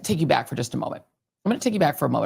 take you back for just a moment.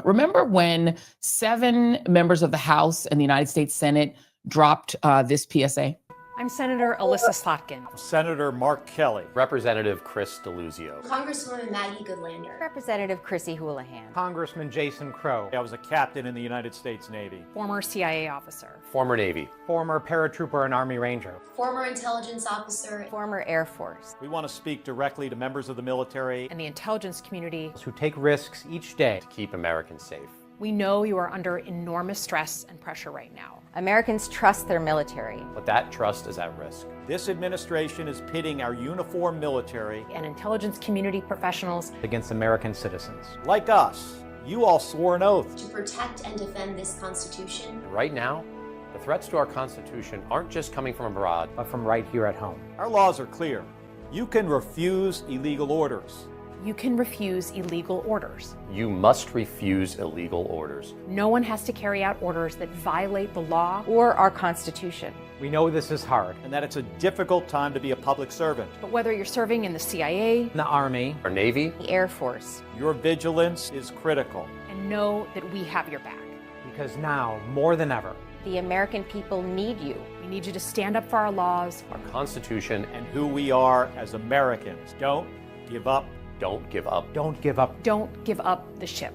Remember when 7 members of the House and the United States Senate dropped this PSA? I'm Senator Alyssa Slotkin. Senator Mark Kelly. Representative Chris Deluzio. Congresswoman Maggie Goodlander. Representative Chrissy Houlihan. Congressman Jason Crow. I was a captain in the United States Navy. Former CIA officer. Former Navy. Former paratrooper and Army Ranger. Former intelligence officer. Former Air Force. We want to speak directly to members of the military And the intelligence community. Who take risks each day To keep Americans safe. We know you are under enormous stress and pressure right now. Americans trust their military. But that trust is at risk. This administration is pitting our uniformed military And intelligence community professionals against American citizens. like us. You all swore an oath to protect and defend this Constitution. And right now, the threats to our Constitution aren't just coming from abroad, But from right here at home. Our laws are clear. You can refuse illegal orders. You can refuse illegal orders. You must refuse illegal orders. No one has to carry out orders that violate the law. Or our Constitution. We know this is hard. And that it's a difficult time to be a public servant. But whether you're serving in the CIA, The Army. Our Navy, The Air Force. Your vigilance is critical. and know that we have your back. Because now, more than ever, The American people need you. We need you to stand up for our laws. our Constitution, And who we are as Americans. Don't give up. don't give up. don't give up. Don't give up the ship.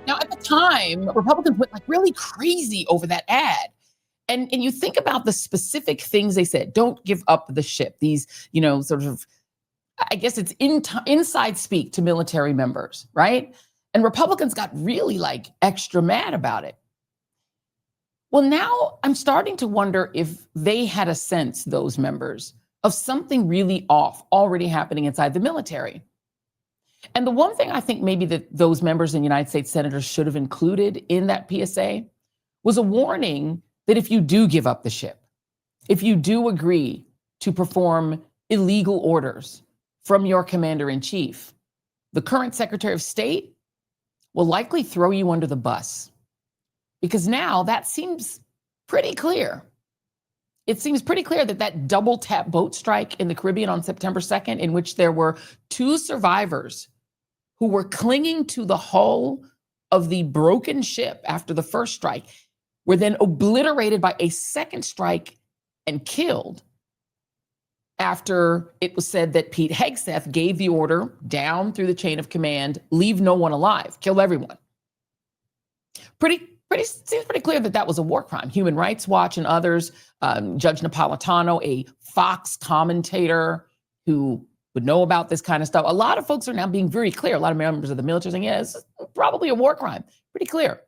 Now, at the time, Republicans went like really crazy over that ad. And you think about the specific things they said. Don't give up the ship. These, sort of, I guess it's inside speak to military members, right? And Republicans got really like extra mad about it. Well, now I'm starting to wonder if they had a sense, those members, of something really off already happening inside the military. And the one thing I think maybe that those members and United States senators should have included in that PSA was a warning that if you do give up the ship, if you do agree to perform illegal orders from your commander-in-chief, the current Secretary of State will likely throw you under the bus. Because now that seems pretty clear. It seems pretty clear that that double tap boat strike in the Caribbean on September 2nd, in which there were 2 survivors who were clinging to the hull of the broken ship after the first strike, were then obliterated by a second strike and killed after it was said that Pete Hegseth gave the order down through the chain of command, leave no one alive, kill everyone. Seems pretty clear that that was a war crime. Human Rights Watch and others, Judge Napolitano, a Fox commentator who would know about this kind of stuff. A lot of folks are now being very clear. A lot of members of the military saying, yeah, it's probably a war crime. Pretty clear.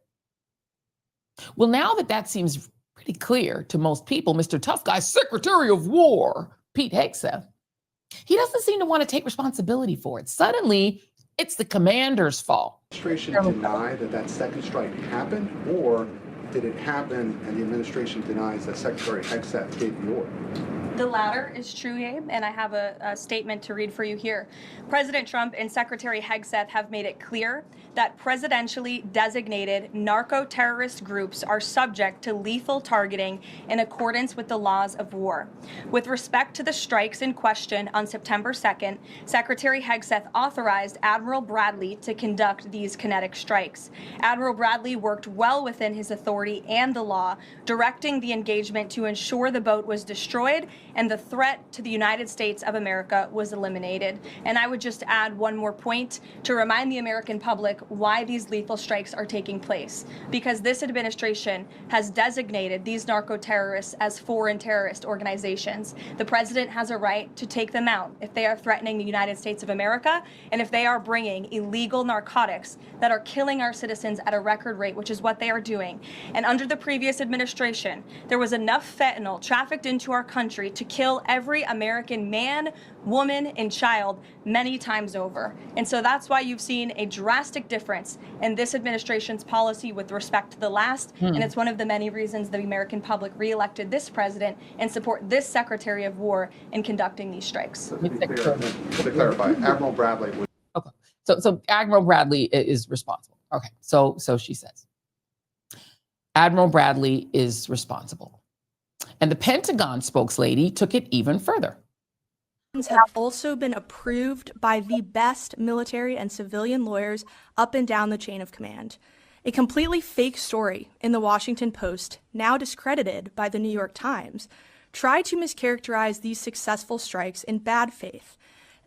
Well, now that that seems pretty clear to most people, Mr. Tough Guy, Secretary of War, Pete Hegseth, he doesn't seem to want to take responsibility for it. Suddenly, it's the commander's fault. Administration deny that that second strike happened, or did it happen and the administration denies that Secretary Hegseth gave the order? The latter is true, Abe, and I have a statement to read for you here. President Trump and Secretary Hegseth have made it clear that presidentially designated narco-terrorist groups are subject to lethal targeting in accordance with the laws of war. With respect to the strikes in question on September 2nd, Secretary Hegseth authorized Admiral Bradley to conduct these kinetic strikes. Admiral Bradley worked well within his authority and the law, directing the engagement to ensure the boat was destroyed and the threat to the United States of America was eliminated. And I would just add one more point to remind the American public why these lethal strikes are taking place. Because this administration has designated these narco-terrorists as foreign terrorist organizations. The president has a right to take them out if they are threatening the United States of America and if they are bringing illegal narcotics that are killing our citizens at a record rate, which is what they are doing. And under the previous administration, there was enough fentanyl trafficked into our country to kill every American man, woman, and child many times over. And so that's why you've seen a drastic difference in this administration's policy with respect to the last. And it's one of the many reasons the American public reelected this president and support this Secretary of War in conducting these strikes. So to clarify, Admiral Bradley was... Okay, so Admiral Bradley is responsible. Okay, so she says. Admiral Bradley is responsible. And the Pentagon spokeslady took it even further. have also been approved by the best military and civilian lawyers up and down the chain of command. A completely fake story in the Washington Post, now discredited by the New York Times, tried to mischaracterize these successful strikes in bad faith.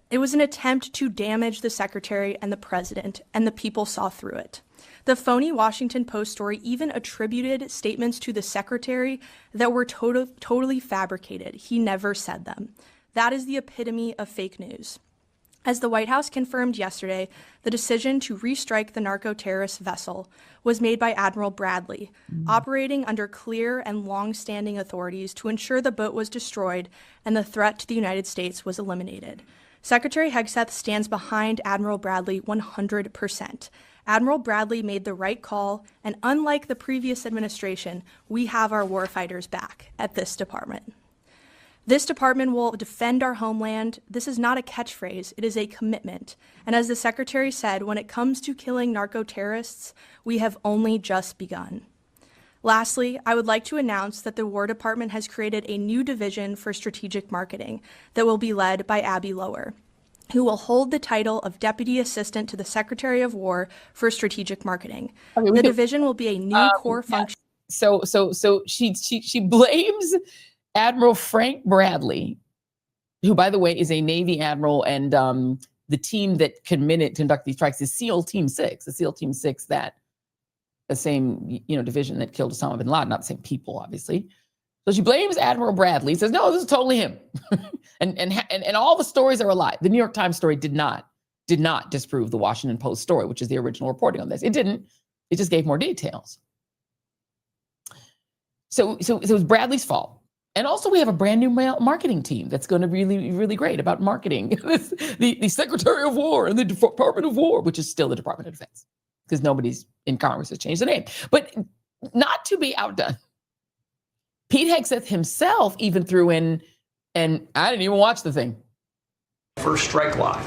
It was an attempt to damage the secretary and the president, and the people saw through it. The phony Washington Post story even attributed statements to the secretary that were totally fabricated. He never said them. That is the epitome of fake news. As the White House confirmed yesterday, the decision to restrike the narco-terrorist vessel was made by Admiral Bradley, operating under clear and long-standing authorities to ensure the boat was destroyed and the threat to the United States was eliminated. Secretary Hegseth stands behind Admiral Bradley 100%. Admiral Bradley made the right call, and unlike the previous administration, we have our warfighters back at this department. This department will defend our homeland. This is not a catchphrase, it is a commitment. And as the Secretary said, when it comes to killing narco-terrorists, we have only just begun. Lastly, I would like to announce that the War Department has created a new division for strategic marketing that will be led by Abby Lower, who will hold the title of Deputy Assistant to the Secretary of War for Strategic Marketing. The division will be a new core function. So she blames Admiral Frank Bradley, who, by the way, is a Navy admiral, and the team that committed to conduct these strikes is SEAL Team 6, the SEAL Team 6, that the same division that killed Osama bin Laden, not the same people, obviously. So she blames Admiral Bradley, says, no, this is totally him. and all the stories are a lie. The New York Times story did not disprove the Washington Post story, which is the original reporting on this. It didn't. It just gave more details. So it was Bradley's fault. And also we have a brand new marketing team that's going to be really, really great about marketing the Secretary of War and the Department of War, which is still the Department of Defense, because nobody's in Congress has changed the name. But not to be outdone, Pete Hegseth himself even threw in, and I didn't even watch the thing. First strike live.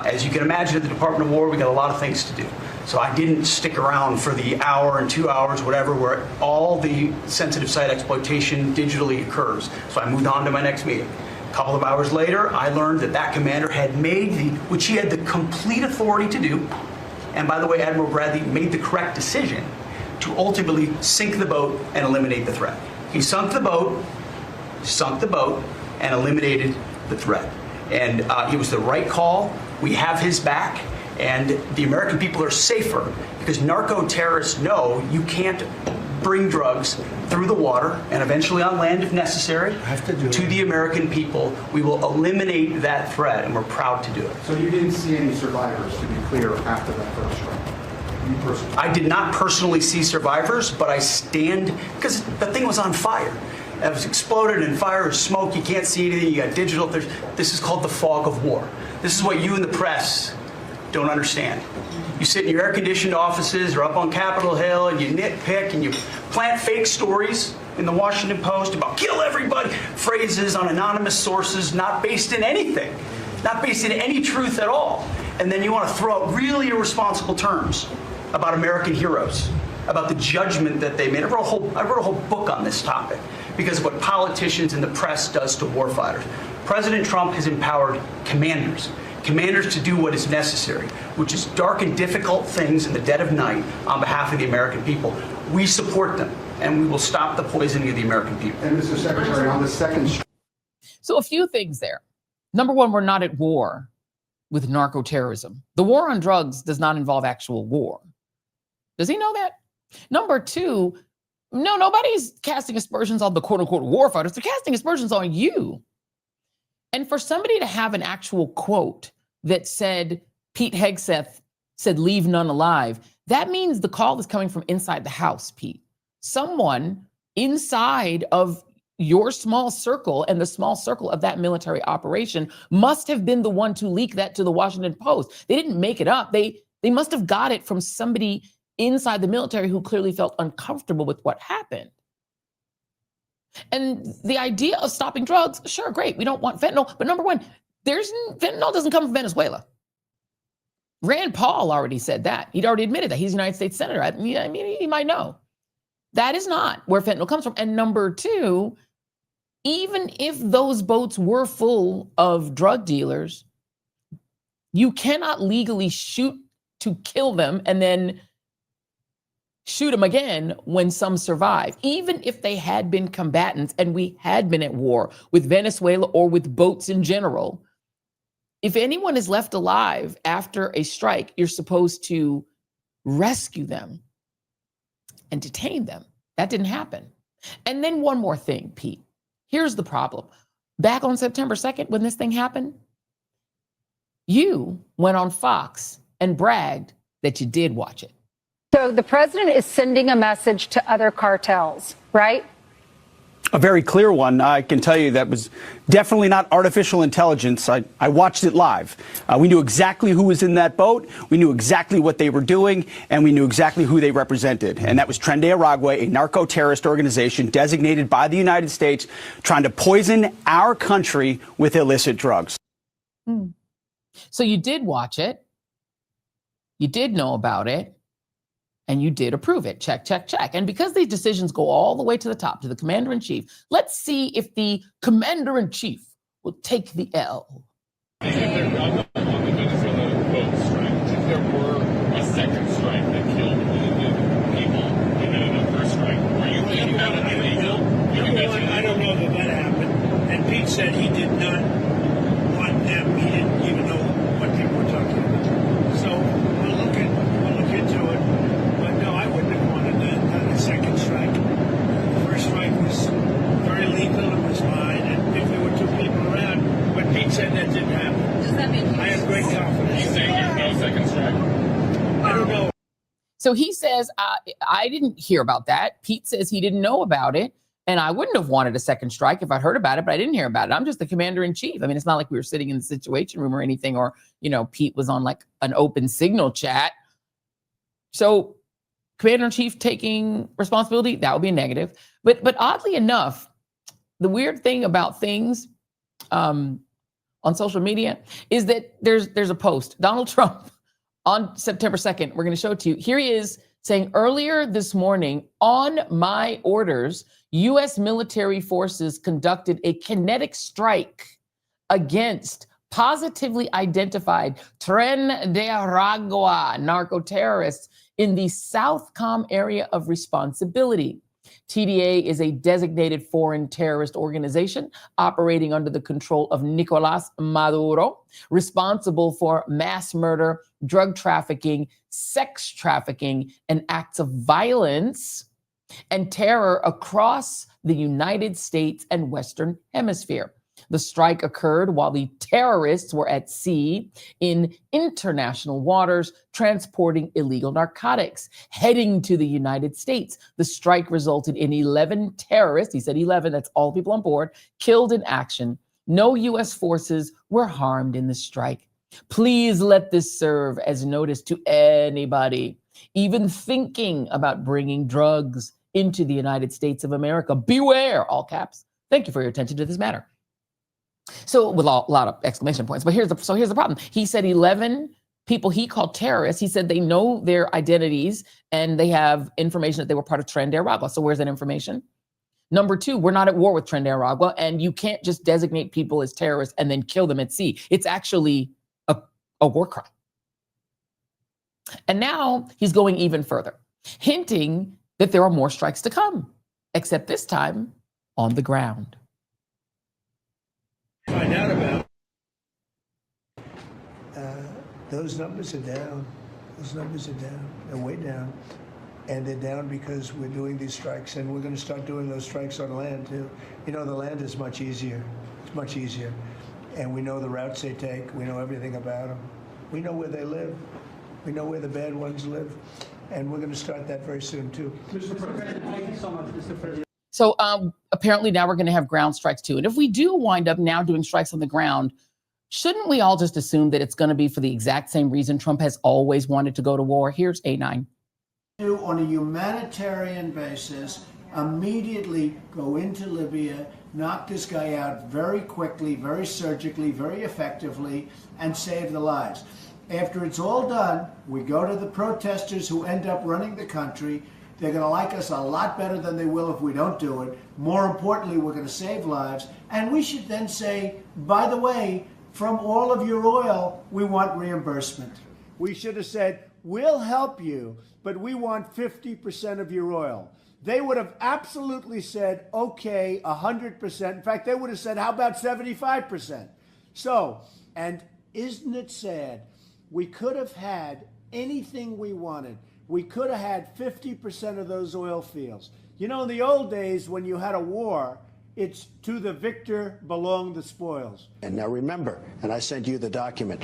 As you can imagine, at the Department of War, we got a lot of things to do. So I didn't stick around for the hour and 2 hours, whatever, where all the sensitive site exploitation digitally occurs. So I moved on to my next meeting. A couple of hours later, I learned that commander had made which he had the complete authority to do. And by the way, Admiral Bradley made the correct decision to ultimately sink the boat and eliminate the threat. He sunk the boat, and eliminated the threat. And it was the right call. We have his back. And the American people are safer because narco-terrorists know you can't bring drugs through the water and eventually on land if necessary to the American people. We will eliminate that threat, and we're proud to do it. So you didn't see any survivors, to be clear, after that first strike? You personally? I did not personally see survivors, but I stand, because the thing was on fire. It was exploded and fire and smoke. You can't see anything. You got digital. This is called the fog of war. This is what you in the press don't understand. You sit in your air-conditioned offices or up on Capitol Hill and you nitpick and you plant fake stories in the Washington Post about kill everybody, phrases on anonymous sources not based in anything, not based in any truth at all. And then you want to throw out really irresponsible terms about American heroes, about the judgment that they made. I wrote a whole book on this topic because of what politicians and the press does to warfighters. President Trump has empowered commanders to do what is necessary, which is dark and difficult things in the dead of night on behalf of the American people. We support them, and we will stop the poisoning of the American people. And Mr. Secretary, on the second... So a few things there. Number one, we're not at war with narco-terrorism. The war on drugs does not involve actual war. Does he know that? Number two, no, nobody's casting aspersions on the quote-unquote war fighters. They're casting aspersions on you. And for somebody to have an actual quote that said, Pete Hegseth said, leave none alive, that means the call is coming from inside the house, Pete. Someone inside of your small circle and the small circle of that military operation must have been the one to leak that to the Washington Post. They didn't make it up. They must have got it from somebody inside the military who clearly felt uncomfortable with what happened. And the idea of stopping drugs, sure, great. We don't want fentanyl. But number one, fentanyl doesn't come from Venezuela. Rand Paul already said that. He'd already admitted that. He's a United States senator. I mean, he might know. That is not where fentanyl comes from. And number two, even if those boats were full of drug dealers, you cannot legally shoot to kill them and then shoot them again when some survive. Even if they had been combatants and we had been at war with Venezuela or with boats in general, if anyone is left alive after a strike, you're supposed to rescue them and detain them. That didn't happen. And then one more thing, Pete. Here's the problem. Back on September 2nd, when this thing happened, you went on Fox and bragged that you did watch it. So the president is sending a message to other cartels, right? A very clear one. I can tell you that was definitely not artificial intelligence. I watched it live. We knew exactly who was in that boat. We knew exactly what they were doing, and we knew exactly who they represented. And that was Tren de Aragua, a narco-terrorist organization designated by the United States, trying to poison our country with illicit drugs. So you did watch it. You did know about it. And you did approve it. Check, check, check. And because these decisions go all the way to the top, to the commander-in-chief, let's see if the commander-in-chief will take the L. If there were a second strike that killed people in the first strike, were you thinking that would be legal? I don't know that happened. And Pete said he did not want them. He didn't even know what people were talking about. So we'll look into it. But no, I wouldn't have wanted a second strike. The first strike was very legal. It was fine. And if there were two people around, but Pete said that didn't happen. Does that mean I have great confidence? He's saying there's no second strike? I don't know. So he says, I didn't hear about that. Pete says he didn't know about it. And I wouldn't have wanted a second strike if I'd heard about it, but I didn't hear about it. I'm just the commander-in-chief. I mean, it's not like we were sitting in the Situation Room or anything, or, Pete was on like an open signal chat. So commander-in-chief taking responsibility, that would be a negative. But oddly enough, the weird thing about things on social media is that there's a post. Donald Trump on September 2nd, we're going to show it to you. Here he is saying, earlier this morning, on my orders, U.S. military forces conducted a kinetic strike against positively identified Tren de Aragua narco-terrorists in the Southcom area of responsibility. TDA is a designated foreign terrorist organization operating under the control of Nicolas Maduro, responsible for mass murder, drug trafficking, sex trafficking, and acts of violence and terror across the United States and Western Hemisphere. The strike occurred while the terrorists were at sea in international waters transporting illegal narcotics, heading to the United States. The strike resulted in 11 terrorists, he said 11, that's all people on board, killed in action. No U.S. forces were harmed in the strike. Please let this serve as notice to anybody even thinking about bringing drugs into the United States of America. Beware, all caps. Thank you for your attention to this matter. So with a lot of exclamation points, but here's the problem. He said 11 people he called terrorists. He said they know their identities and they have information that they were part of Tren de Aragua. So where's that information? Number two, we're not at war with Tren de Aragua, and you can't just designate people as terrorists and then kill them at sea. It's actually a war crime. And now he's going even further, hinting that there are more strikes to come, except this time on the ground. Find out about. Those numbers are down. Those numbers are down. They're way down. And they're down because we're doing these strikes, and we're going to start doing those strikes on land too. The land is much easier. It's much easier. And we know the routes they take. We know everything about them. We know where they live. We know where the bad ones live. And we're going to start that very soon too. Mr. President, thank you so much, Mr. President. So apparently now we're going to have ground strikes too. And if we do wind up now doing strikes on the ground, shouldn't we all just assume that it's going to be for the exact same reason Trump has always wanted to go to war? Here's A9. On a humanitarian basis, immediately go into Libya, knock this guy out very quickly, very surgically, very effectively, and save the lives. After it's all done, we go to the protesters who end up running the country. They're going to like us a lot better than they will if we don't do it. More importantly, we're going to save lives. And we should then say, by the way, from all of your oil, we want reimbursement. We should have said, we'll help you, but we want 50% of your oil. They would have absolutely said, okay, 100%. In fact, they would have said, how about 75%? So, and isn't it sad? We could have had anything we wanted. We could have had 50% of those oil fields. You know, in the old days, when you had a war, it's to the victor belong the spoils. And now remember, and I sent you the document,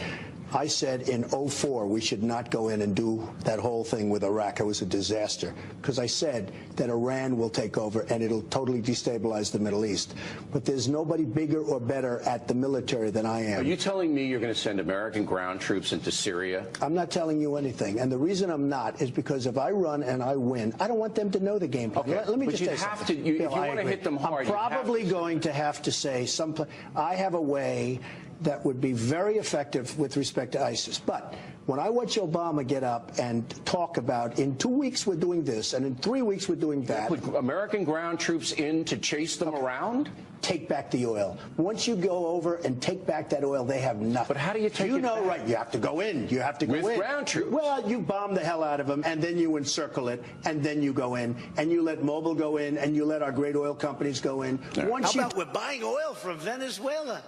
I said in 2004 we should not go in and do that whole thing with Iraq. It was a disaster because I said that Iran will take over and it'll totally destabilize the Middle East. But there's nobody bigger or better at the military than I am. Are you telling me you're going to send American ground troops into Syria? I'm not telling you anything. And the reason I'm not is because if I run and I win, I don't want them to know the game plan. Okay. Let me but just you say have something. to, if Bill, you want to hit them hard, I'm probably going to have to say I have a way that would be very effective with respect to ISIS. But when I watch Obama get up and talk about in 2 weeks we're doing this and in 3 weeks we're doing that. Put American ground troops in to chase them around? Take back the oil. Once you go over and take back that oil, they have nothing. But how do you take it back? Right, you have to go in. You have to go in. With ground troops? Well, you bomb the hell out of them, and then you encircle it, and then you go in, and you let Mobil go in, and you let our great oil companies go in. How about we're buying oil from Venezuela?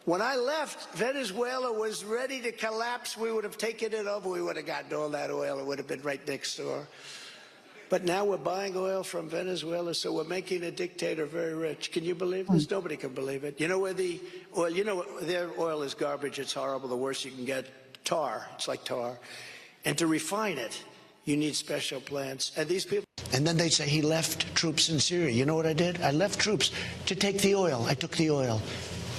When I left, Venezuela was ready to collapse. We would have taken it over. We would have gotten all that oil. It would have been right next door. But now we're buying oil from Venezuela, so we're making a dictator very rich. Can you believe this? Nobody can believe it. You know where the oil, their oil is garbage. It's horrible. The worst you can get, tar. It's like tar. And to refine it, you need special plants. And these people. And then they say he left troops in Syria. You know what I did? I left troops to take the oil. I took the oil.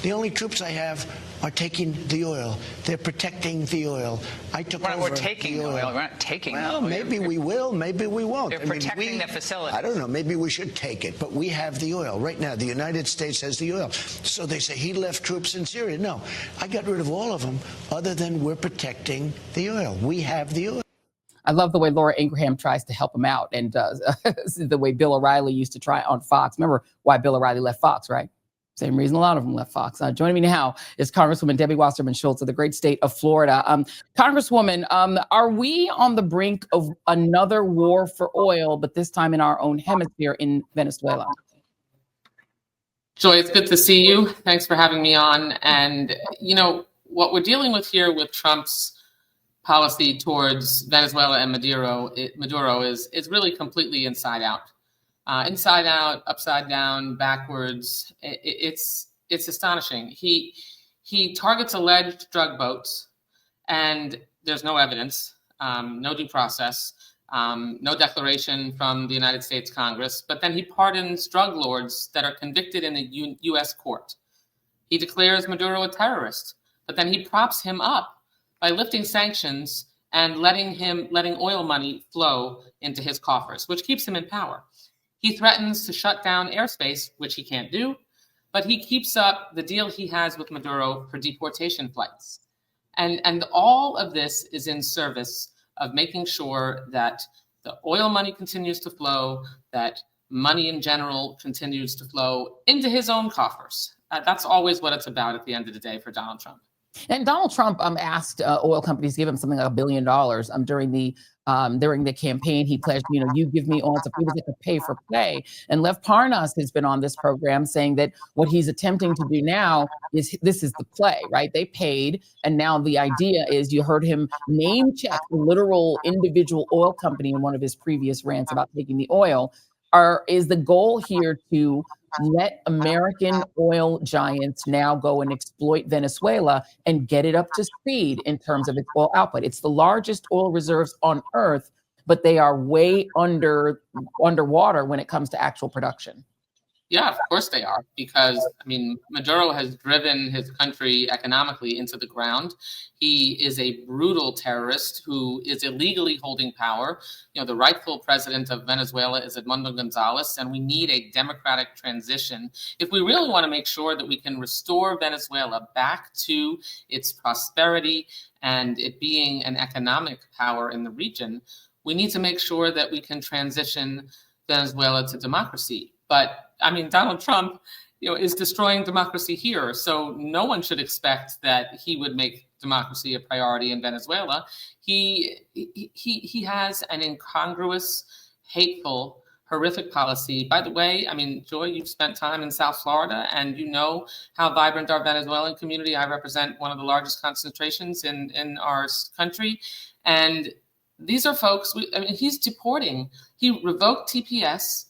The only troops I have are taking the oil. They're protecting the oil. I took over. We're taking the oil. We're not taking the oil. Well, maybe we will. Maybe we won't. They're protecting the facility. I don't know. Maybe we should take it. But we have the oil. Right now, the United States has the oil. So they say he left troops in Syria. No, I got rid of all of them other than we're protecting the oil. We have the oil. I love the way Laura Ingraham tries to help him out and the way Bill O'Reilly used to try on Fox. Remember why Bill O'Reilly left Fox, right? Same reason a lot of them left Fox. Joining me now is Congresswoman Debbie Wasserman Schultz of the great state of Florida. Congresswoman, are we on the brink of another war for oil, but this time in our own hemisphere in Venezuela? Joy, it's good to see you. Thanks for having me on. And, you know, what we're dealing with here with Trump's policy towards Venezuela and Maduro is really completely inside out. Inside out, upside down, backwards. It's astonishing. He targets alleged drug boats, and there's no evidence, no due process, no declaration from the United States Congress. But then he pardons drug lords that are convicted in a U.S. court. He declares Maduro a terrorist, but then he props him up by lifting sanctions and letting oil money flow into his coffers, which keeps him in power. He threatens to shut down airspace, which he can't do, but he keeps up the deal he has with Maduro for deportation flights. And all of this is in service of making sure that the oil money continues to flow, that money in general continues to flow into his own coffers. That's always what it's about at the end of the day for Donald Trump. And Donald Trump asked oil companies to give him something like $1 billion during the campaign. He pledged, you give me oil. He was like a pay for play. And Lev Parnas has been on this program saying that what he's attempting to do now is this is the play, right? They paid. And now the idea is, you heard him name check the literal individual oil company in one of his previous rants about taking the oil. Is the goal here to let American oil giants now go and exploit Venezuela and get it up to speed in terms of its oil output? It's the largest oil reserves on earth, but they are way underwater when it comes to actual production. Yeah, of course they are, because, Maduro has driven his country economically into the ground. He is a brutal terrorist who is illegally holding power. The rightful president of Venezuela is Edmundo Gonzalez, and we need a democratic transition if we really want to make sure that we can restore Venezuela back to its prosperity and it being an economic power in the region. We need to make sure that we can transition Venezuela to democracy. But I mean, Donald Trump, is destroying democracy here. So no one should expect that he would make democracy a priority in Venezuela. He has an incongruous, hateful, horrific policy. By the way, I mean, Joy, you've spent time in South Florida, and you know how vibrant our Venezuelan community. I represent one of the largest concentrations in our country. And these are folks, he's deporting. He revoked TPS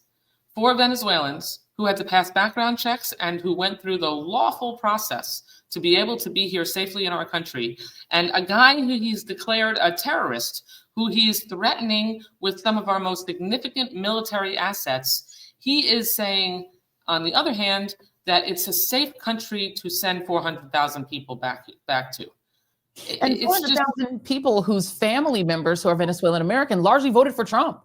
for Venezuelans who had to pass background checks and who went through the lawful process to be able to be here safely in our country. And a guy who he's declared a terrorist, who he's threatening with some of our most significant military assets, he is saying, on the other hand, that it's a safe country to send 400,000 people back to. And 400,000 people whose family members who are Venezuelan American largely voted for Trump.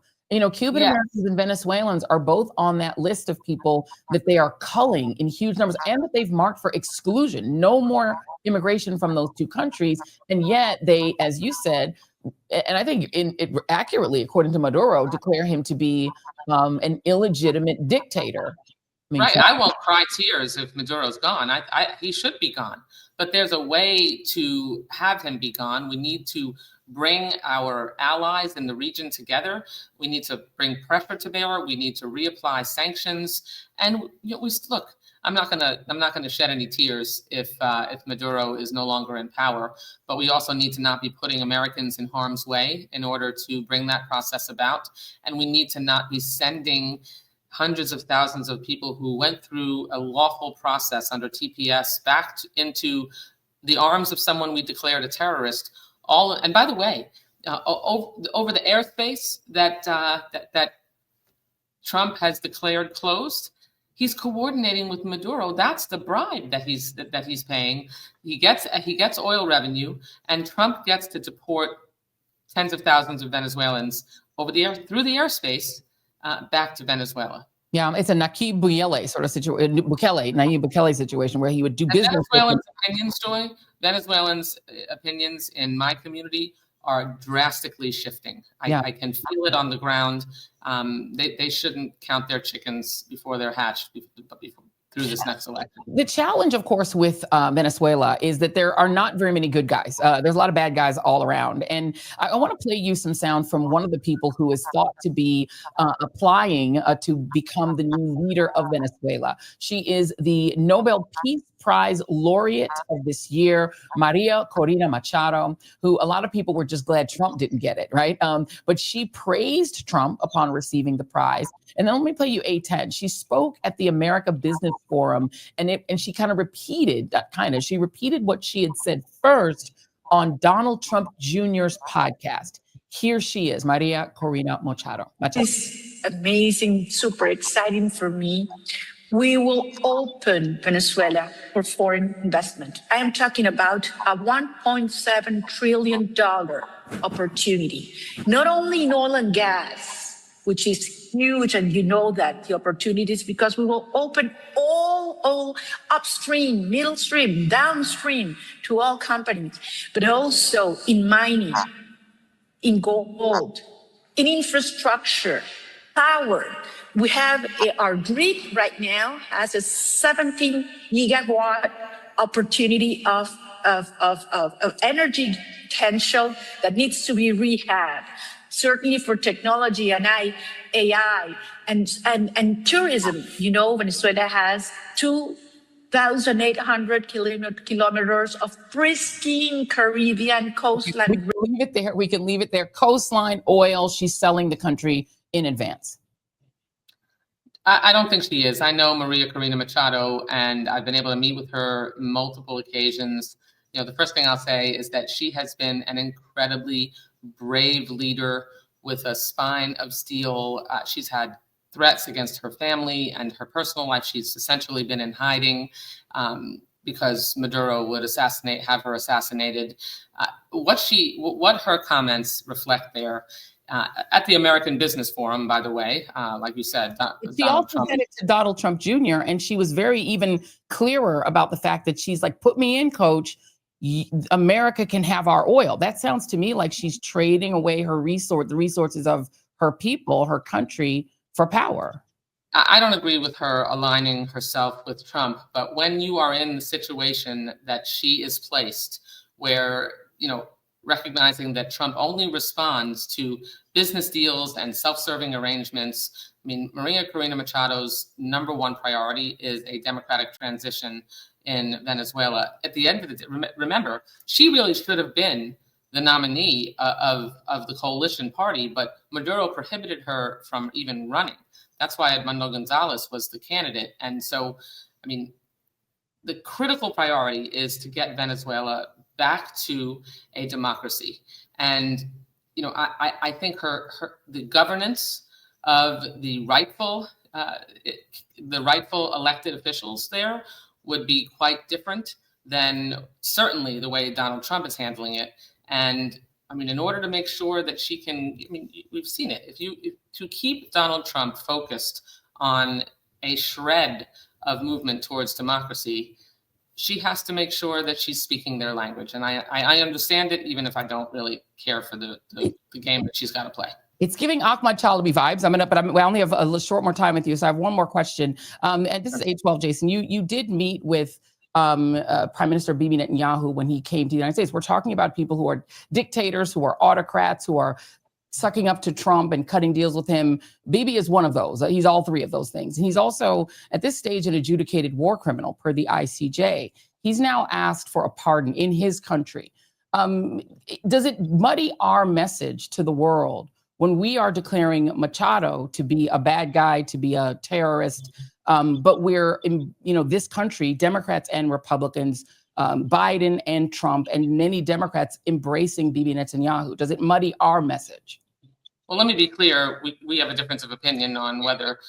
Cuban Americans and Venezuelans are both on that list of people that they are culling in huge numbers and that they've marked for exclusion. No more immigration from those two countries. And yet they, as you said, and I think accurately, according to Maduro, declare him to be an illegitimate dictator. Right. I won't cry tears if Maduro's gone. He should be gone. But there's a way to have him be gone. We need to bring our allies in the region together. We need to bring pressure to bear. We need to reapply sanctions. And look, I'm not gonna shed any tears if Maduro is no longer in power. But we also need to not be putting Americans in harm's way in order to bring that process about. And we need to not be sending hundreds of thousands of people who went through a lawful process under TPS back into the arms of someone we declared a terrorist. And by the way, over the airspace that Trump has declared closed, he's coordinating with Maduro. That's the bribe that he's paying. He gets oil revenue, and Trump gets to deport tens of thousands of Venezuelans through the airspace back to Venezuela. Yeah, it's a Nayib Bukele sort of situation, Nayib Bukele situation where he would do business. Venezuelans' opinions in my community are drastically shifting. I can feel it on the ground. They shouldn't count their chickens before they're hatched through this next election. The challenge, of course, with Venezuela is that there are not very many good guys. There's a lot of bad guys all around. And I want to play you some sound from one of the people who is thought to be applying to become the new leader of Venezuela. She is the Nobel Peace Prize laureate of this year, Maria Corina Machado, who a lot of people were just glad Trump didn't get it, right? But she praised Trump upon receiving the prize. And then let me play you A10. She spoke at the America Business Forum, and she kind of repeated what she had said first on Donald Trump Jr.'s podcast. Here she is, Maria Corina Machado. It's amazing, super exciting for me. We will open Venezuela for foreign investment. I am talking about a $1.7 trillion opportunity, not only in oil and gas, which is huge, and you know that the opportunities, because we will open all upstream, middle stream, downstream to all companies, but also in mining, in gold, in infrastructure, power. We have our grid right now has a 17 gigawatt opportunity of energy potential that needs to be rehabbed. Certainly for technology and AI and tourism. Venezuela has 2,800 kilometers of pristine Caribbean coastline. We can leave it there. Coastline, oil. She's selling the country in advance. I don't think she is. I know Maria Corina Machado, and I've been able to meet with her multiple occasions. The first thing I'll say is that she has been an incredibly brave leader with a spine of steel. She's had threats against her family and her personal life. She's essentially been in hiding because Maduro would have her assassinated. What her comments reflect there. At the American Business Forum, by the way, like you said. She also said it to Donald Trump Jr., and she was very even clearer about the fact that she's like, put me in, coach. America can have our oil. That sounds to me like she's trading away the resources of her people, her country, for power. I don't agree with her aligning herself with Trump, but when you are in the situation that she is placed, where, recognizing that Trump only responds to business deals and self-serving arrangements, I mean, Maria Corina Machado's #1 priority is a democratic transition in Venezuela. At the end of the day, remember, she really should have been the nominee of the coalition party, but Maduro prohibited her from even running. That's why Edmundo Gonzalez was the candidate. And so, I mean, the critical priority is to get Venezuela back to a democracy. And, I think the governance of the rightful elected officials there would be quite different than certainly the way Donald Trump is handling it. And I mean, in order to make sure that she can, we've seen it. To keep Donald Trump focused on a shred of movement towards democracy, she has to make sure that she's speaking their language. And I understand it, even if I don't really care for the game that she's got to play. It's giving Ahmad Chalabi vibes. I only have a short more time with you, so I have one more question. And this is 812, Jason. You did meet with Prime Minister Bibi Netanyahu when he came to the United States. We're talking about people who are dictators, who are autocrats, who are sucking up to Trump and cutting deals with him. Bibi is one of those. He's all three of those things. And he's also, at this stage, an adjudicated war criminal per the ICJ. He's now asked for a pardon in his country. Does it muddy our message to the world when we are declaring Machado to be a bad guy, to be a terrorist, but we're in, this country, Democrats and Republicans, Biden and Trump, and many Democrats embracing Bibi Netanyahu? Does it muddy our message? Well, let me be clear. We have a difference of opinion on whether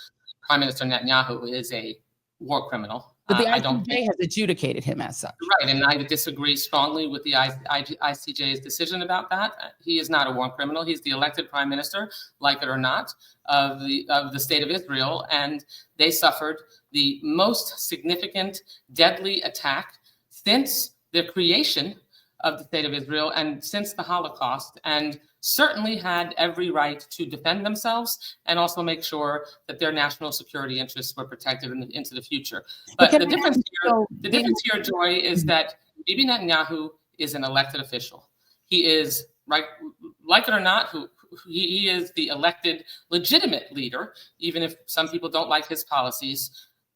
Prime Minister Netanyahu is a war criminal. But the ICJ has adjudicated him as such. Right, and I disagree strongly with the ICJ's decision about that. He is not a war criminal. He's the elected prime minister, like it or not, of the state of Israel, and they suffered the most significant, deadly attack since the creation of the state of Israel and since the Holocaust, and certainly had every right to defend themselves and also make sure that their national security interests were protected into the future. But the difference here, Joy, is that Bibi Netanyahu is an elected official. He is, right, like it or not, he is the elected, legitimate leader, even if some people don't like his policies,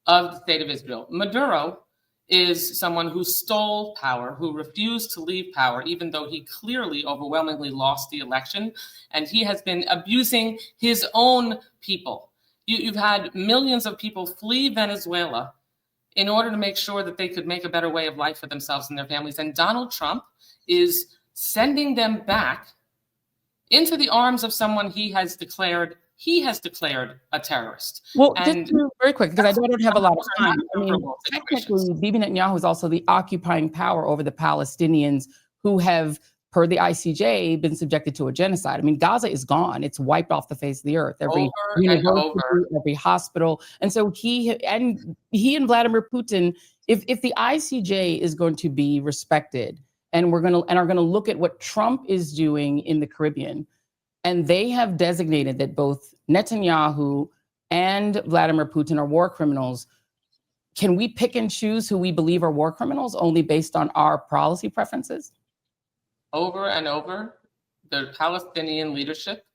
of the state of Israel. Maduro is someone who stole power, who refused to leave power, even though he clearly overwhelmingly lost the election. And he has been abusing his own people. You've had millions of people flee Venezuela in order to make sure that they could make a better way of life for themselves and their families. And Donald Trump is sending them back into the arms of someone he has declared a terrorist. Well, just very quick, because I don't have a lot of time. I mean, technically, Bibi Netanyahu is also the occupying power over the Palestinians who have, per the ICJ, been subjected to a genocide. I mean, Gaza is gone. It's wiped off the face of the earth. Every university, every hospital. And so he and Vladimir Putin, if the ICJ is going to be respected and are going to look at what Trump is doing in the Caribbean, and they have designated that both Netanyahu and Vladimir Putin are war criminals, can we pick and choose who we believe are war criminals only based on our policy preferences? Over and over, the Palestinian leadership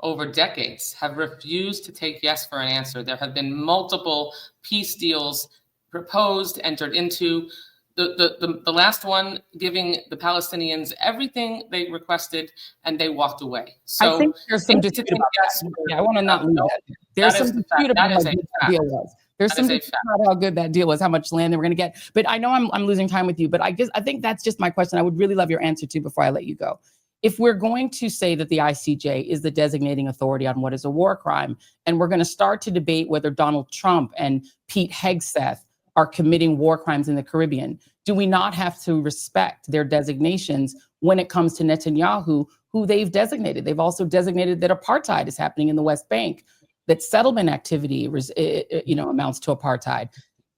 over decades have refused to take yes for an answer. There have been multiple peace deals proposed, entered into. The last one giving the Palestinians everything they requested, and they walked away. So I think there's some dispute about that. Yeah, I want to not leave that. There's some dispute about how good that deal was. There's some dispute about how good that deal was, how much land they were going to get. But I know I'm losing time with you, but I think that's just my question. I would really love your answer to before I let you go. If we're going to say that the ICJ is the designating authority on what is a war crime, and we're going to start to debate whether Donald Trump and Pete Hegseth are committing war crimes in the Caribbean, do we not have to respect their designations when it comes to Netanyahu, who they've designated? They've also designated that apartheid is happening in the West Bank, that settlement activity amounts to apartheid.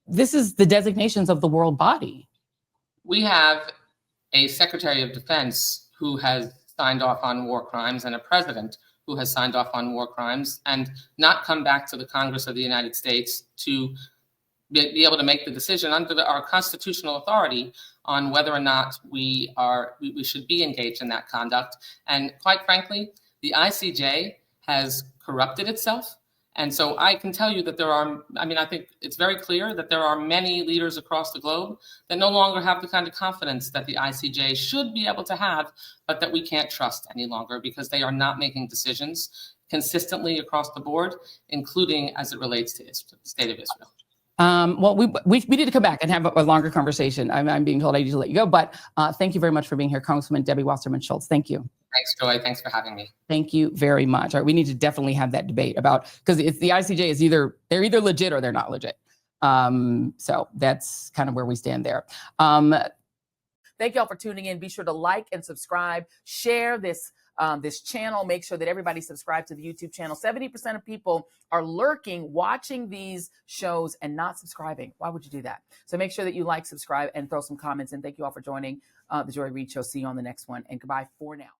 This is the designations of the world body. We have a Secretary of Defense who has signed off on war crimes and a president who has signed off on war crimes and not come back to the Congress of the United States to be able to make the decision under our constitutional authority on whether or not we should be engaged in that conduct. And quite frankly, the ICJ has corrupted itself. And so I can tell you that I think it's very clear that there are many leaders across the globe that no longer have the kind of confidence that the ICJ should be able to have, but that we can't trust any longer because they are not making decisions consistently across the board, including as it relates to the state of Israel. Well, we need to come back and have a longer conversation. I'm being told I need to let you go, but thank you very much for being here, Congresswoman Debbie Wasserman Schultz. Thank you. Thanks, Joy. Thanks for having me. Thank you very much. All right, we need to definitely have that debate about, because it's the ICJ is they're either legit or they're not legit. So that's kind of where we stand there. Thank y'all for tuning in. Be sure to like and subscribe, share this channel. Make sure that everybody subscribes to the YouTube channel. 70% of people are lurking, watching these shows and not subscribing. Why would you do that? So make sure that you like, subscribe, and throw some comments in. Thank you all for joining the Joy Reid Show. See you on the next one, and goodbye for now.